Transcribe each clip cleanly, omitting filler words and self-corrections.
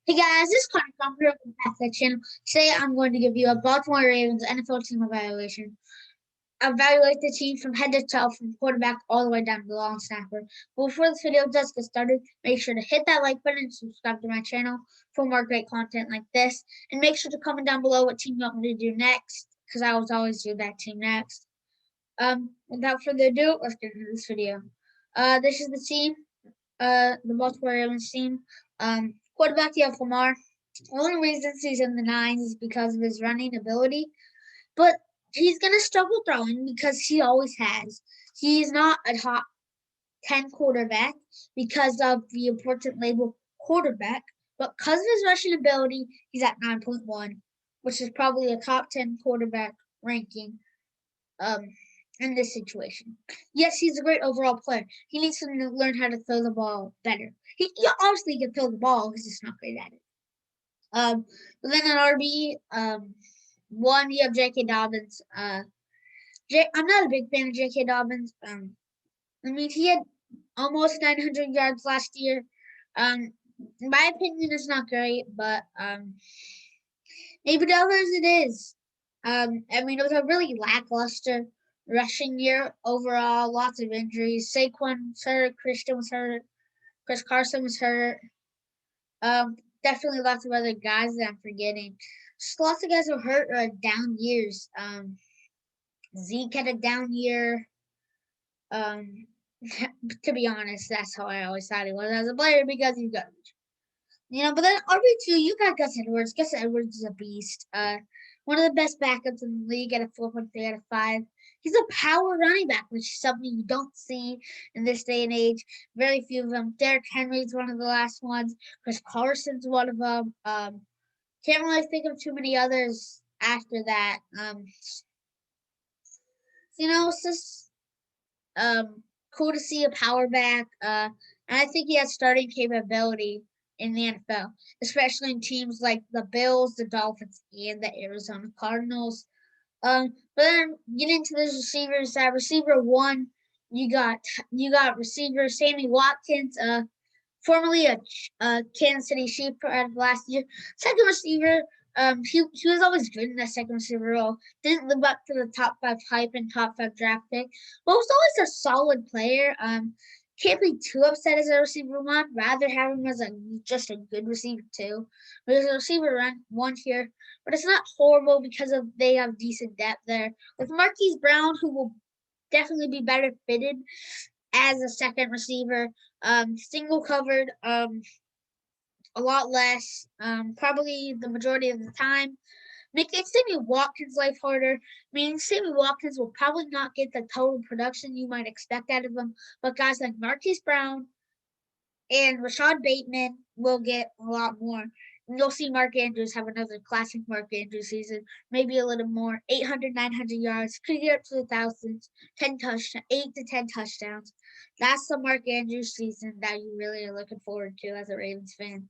Hey guys, this is Connor from here from Pathlight Channel. Today I'm going to give you a Baltimore Ravens NFL team evaluation. Evaluate the team from head to toe, from quarterback all the way down to the long snapper. But before this video does get started, make sure to hit that like button and subscribe to my channel for more great content like this. And make sure to comment down below what team you want me to do next, because I always do that team next. Without further ado, let's get into this video. This is the team, the Baltimore Ravens team. Quarterback, you have Lamar. The only reason he's in the nines is because of his running ability, but he's going to struggle throwing because he always has. He's not a top 10 quarterback because of the important label quarterback, but because of his rushing ability, he's at 9.1, which is probably a top 10 quarterback ranking in this situation. Yes, he's a great overall player. He needs to learn how to throw the ball better. He obviously can throw the ball, he's just not great at it. But then at RB, one, you have J.K. Dobbins. I'm not a big fan of J.K. Dobbins. He had almost 900 yards last year. In my opinion, it's not great, but maybe to others it is. It was a really lackluster rushing year overall. Lots of injuries. Saquon was hurt. Christian was hurt. Chris Carson was hurt. Definitely lots of other guys that I'm forgetting. Just lots of guys were hurt or had down years. Zeke had a down year. To be honest, that's how I always thought he was as a player because he's got, but then RB2, you got Gus Edwards. Gus Edwards is a beast. One of the best backups in the league at a 4.3 out of 5. He's a power running back, which is something you don't see in this day and age. Very few of them. Derrick Henry's one of the last ones. Chris Carson's one of them. Can't really think of too many others after that. It's just cool to see a power back. And I think he has starting capability in the NFL, especially in teams like the Bills, the Dolphins, and the Arizona Cardinals. But then get into the receivers. Receiver one, you got receiver Sami Watkins, formerly a Kansas City Chief last year. Second receiver, he was always good in that second receiver role. Didn't live up to the top 5 hype and top 5 draft pick, but was always a solid player. Can't be too upset as a receiver one. Rather have him as just a good receiver too. But as a receiver one here, but it's not horrible because they have decent depth there. With Marquise Brown, who will definitely be better fitted as a second receiver. Single covered, a lot less, probably the majority of the time. Making Sami Watkins' life harder, meaning Sami Watkins will probably not get the total production you might expect out of him, but guys like Marquise Brown and Rashad Bateman will get a lot more. And you'll see Mark Andrews have another classic Mark Andrews season, maybe a little more, 800, 900 yards, could get up to the thousands, 8 to 10 touchdowns. That's the Mark Andrews season that you really are looking forward to as a Ravens fan.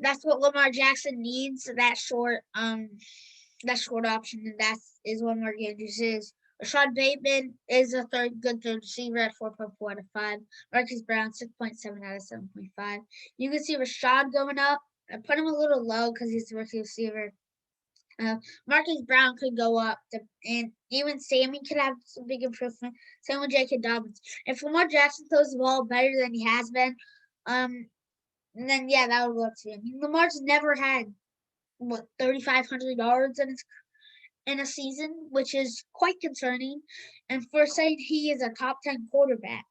That's what Lamar Jackson needs, that short option, and that is what Mark Andrews is. Rashad Bateman is a good third receiver at 4.4 out of 5. Marquise Brown, 6.7 out of 7.5. You can see Rashad going up. I put him a little low because he's a rookie receiver. Marquise Brown could go up, and even Sami could have some big improvement. Same with J.K. Dobbins. If Lamar Jackson throws the ball better than he has been, then yeah, that would work for him. Lamar's never had 3,500 yards in a season, which is quite concerning. And for saying he is a top 10 quarterback,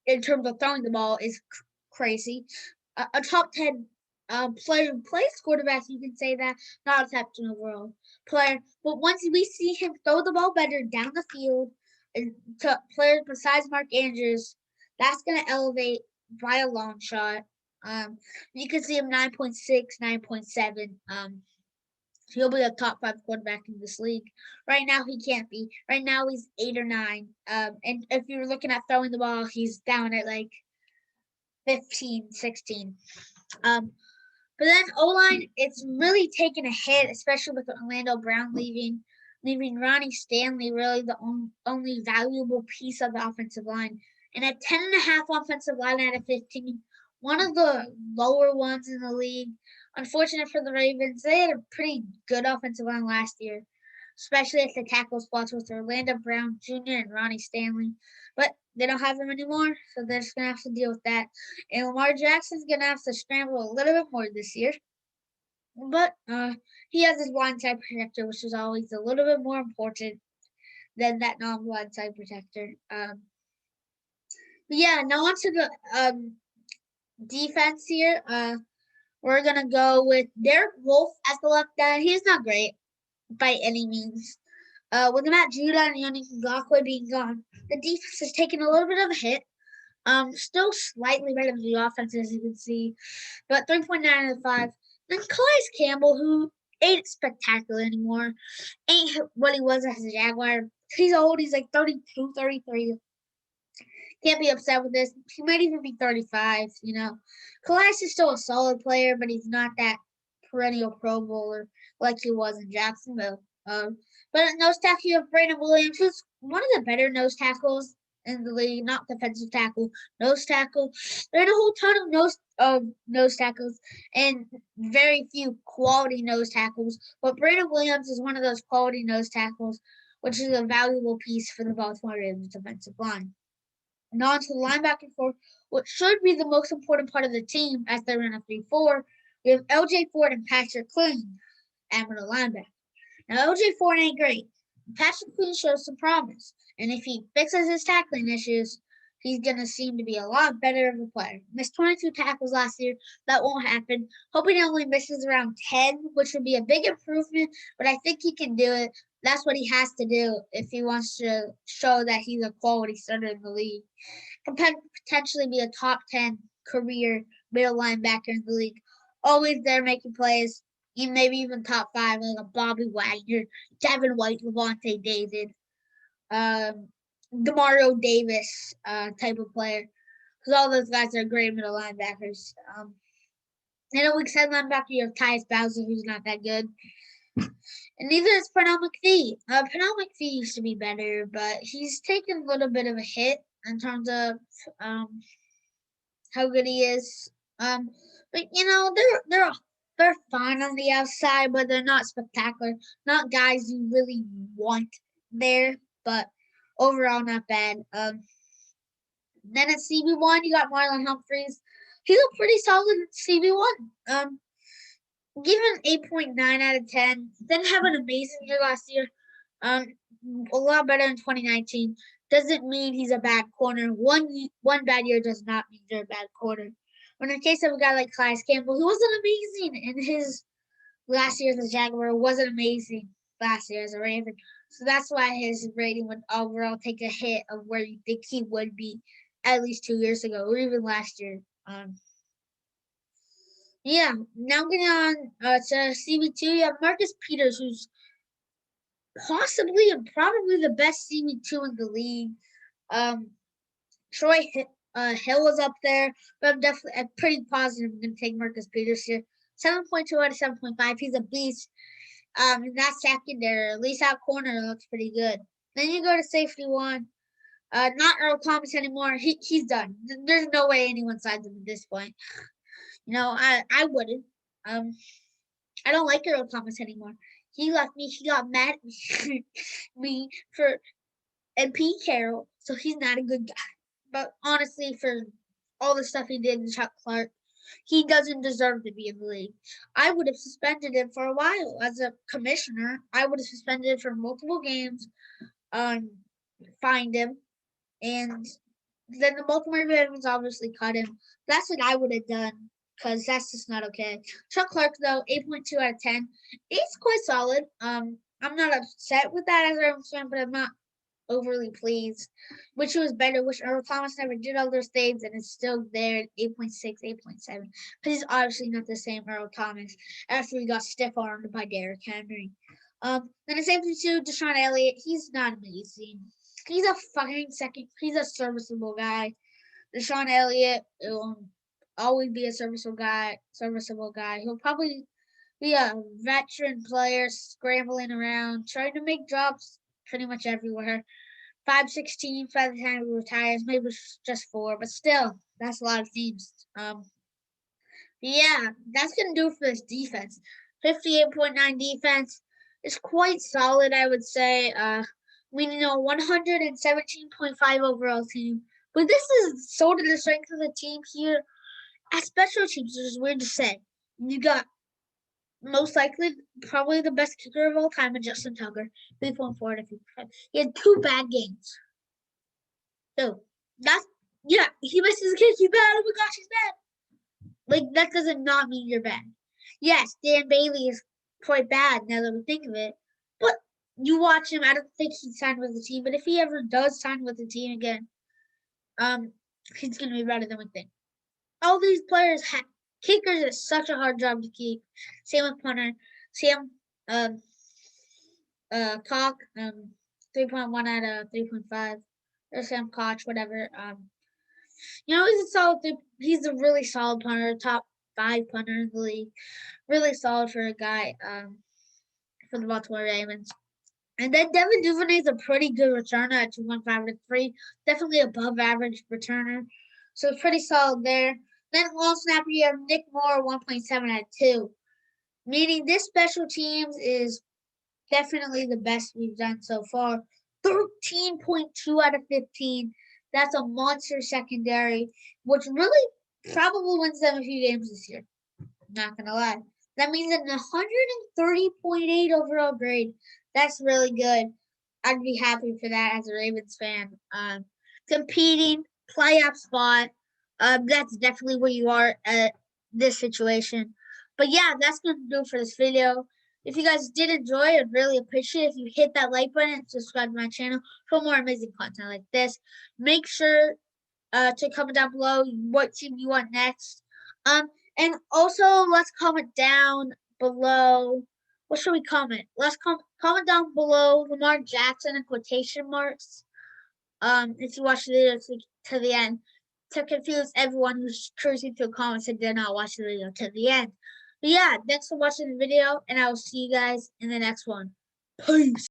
in terms of throwing the ball, is crazy. A top 10 player who plays quarterback, you can say that, not a top 10 overall player. But once we see him throw the ball better down the field, and to players besides Mark Andrews, that's going to elevate by a long shot. You can see him 9.6, 9.7. He'll be a top 5 quarterback in this league. Right now, he can't be. Right now, he's 8 or 9. And if you're looking at throwing the ball, he's down at like 15, 16. But then O-line, it's really taken a hit, especially with Orlando Brown leaving Ronnie Stanley, really the only valuable piece of the offensive line. And at 10.5 offensive line out of 15, one of the lower ones in the league. Unfortunate for the Ravens, they had a pretty good offensive line last year, especially at the tackle spots with Orlando Brown Jr. and Ronnie Stanley. But they don't have them anymore, so they're just going to have to deal with that. And Lamar Jackson's going to have to scramble a little bit more this year. But he has his blindside protector, which is always a little bit more important than that non-blindside protector. But yeah, now on to the defense here. We're going to go with Derek Wolfe at the left guard. He's not great by any means. With Matt Judah and Yannick Ngakoue being gone, the defense has taken a little bit of a hit. Still slightly better than the offense, as you can see, but 3.9 out of 5. Then Calais Campbell, who ain't spectacular anymore, ain't what he was as a Jaguar. He's old. He's like 32, 33. Can't be upset with this. He might even be 35, Calais is still a solid player, but he's not that perennial Pro Bowler like he was in Jacksonville. But at nose tackle, you have Brandon Williams, who's one of the better nose tackles in the league, not defensive tackle, nose tackle. There are a whole ton of nose tackles and very few quality nose tackles. But Brandon Williams is one of those quality nose tackles, which is a valuable piece for the Baltimore Ravens defensive line. And on to the linebacker for what should be the most important part of the team as they run a 3-4. We have LJ Ford and Patrick Queen at middle linebacker. Now, LJ Ford ain't great. Patrick Queen shows some promise, and if he fixes his tackling issues, he's going to seem to be a lot better of a player. Missed 22 tackles last year. That won't happen. Hoping he only misses around 10, which would be a big improvement, but I think he can do it. That's what he has to do if he wants to show that he's a quality starter in the league. Can potentially be a top 10 career middle linebacker in the league. Always there making plays. Maybe even top 5, like a Bobby Wagner, Devin White, Levante David, Demario Davis type of player. Because all those guys are great middle linebackers. And a weak side linebacker, you have Tyus Bowser, who's not that good. And neither is Pernell McPhee. Pernell McPhee used to be better, but he's taken a little bit of a hit in terms of how good he is. But they're fine on the outside, but they're not spectacular. Not guys you really want there, but overall not bad. Then at CB1, you got Marlon Humphreys. He looked pretty solid at CB1. Given 8.9 out of 10. Didn't have an amazing year last year. A lot better in 2019. Doesn't mean he's a bad corner. One bad year does not mean you're a bad corner. But in the case of a guy like Calais Campbell, who wasn't amazing in his last year as a Jaguar, wasn't amazing last year as a Raven. So that's why his rating would overall take a hit of where you think he would be at least 2 years ago or even last year. Now getting on to CB2, you have Marcus Peters, who's possibly and probably the best CB2 in the league. Troy Hill was up there, but I'm pretty positive I'm going to take Marcus Peters here. 7.2 out of 7.5. He's a beast. And that secondary, at least that corner, looks pretty good. Then you go to safety 1. Not Earl Thomas anymore. He's done. There's no way anyone signs him at this point. I wouldn't. I don't like Earl Thomas anymore. He left me. He got mad at me and Pete Carroll, so he's not a good guy. But honestly, for all the stuff he did to Chuck Clark, he doesn't deserve to be in the league. I would have suspended him for a while as a commissioner. I would have suspended him for multiple games, fined him, and then the Baltimore Ravens obviously cut him. That's what I would have done because that's just not okay. Chuck Clark, though, 8.2 out of 10. It's quite solid. I'm not upset with that as a Ravens fan, but I'm not overly pleased. Which was better. Wish Earl Thomas never did all those things, and it's still there at 8.6, 8.7. Because he's obviously not the same Earl Thomas after he got stiff-armed by Derrick Henry. Then the safety 2, Deshaun Elliott. He's not amazing. He's a fucking second. He's a serviceable guy. Deshaun Elliott will always be a serviceable guy. He'll probably be a veteran player scrambling around, trying to make drops pretty much everywhere. 5'16" by the time he retires, maybe just 4, but still, That's a lot of teams. Yeah, that's gonna do it for this defense. 58.9 defense is quite solid, I would say. We know 117.5 overall team, but this is sort of the strength of the team here. At special teams, which is weird to say, you got most likely probably the best kicker of all time, Justin Tucker, 3.4 out of 55. He had 2 bad games. So that's yeah, he misses a kick. He's bad. Oh my gosh, he's bad. Like that doesn't not mean you're bad. Yes, Dan Bailey is quite bad now that we think of it, but you watch him. I don't think he signed with the team, but if he ever does sign with the team again, he's gonna be better than we think. All these players have kickers is such a hard job to keep. Same with punter. Sam um Cock 3.1 out of 3.5 or Sam Koch whatever. He's a solid. He's a really solid punter, top 5 punter in the league. Really solid for a guy for the Baltimore Ravens. And then Devin Duvernay is a pretty good returner at 2.5 out of 3. Definitely above average returner. So it's pretty solid there. Then long snapper, you have Nick Moore, 1.7 out of 2. Meaning this special teams is definitely the best we've done so far. 13.2 out of 15. That's a monster secondary, which really probably wins them a few games this year. Not going to lie. That means an 130.8 overall grade. That's really good. I'd be happy for that as a Ravens fan. Competing, playoff spot. That's definitely where you are at this situation. But yeah, that's going to do it for this video. If you guys did enjoy, I'd really appreciate it if you hit that like button and subscribe to my channel for more amazing content like this. Make sure to comment down below what team you want next. And also let's comment down below. What should we comment? Let's comment down below Lamar Jackson in quotation marks. If you watch the video to the end, to confuse everyone who's cruising through comments and did not watch the video to the end. But yeah, thanks for watching the video, and I will see you guys in the next one. Peace.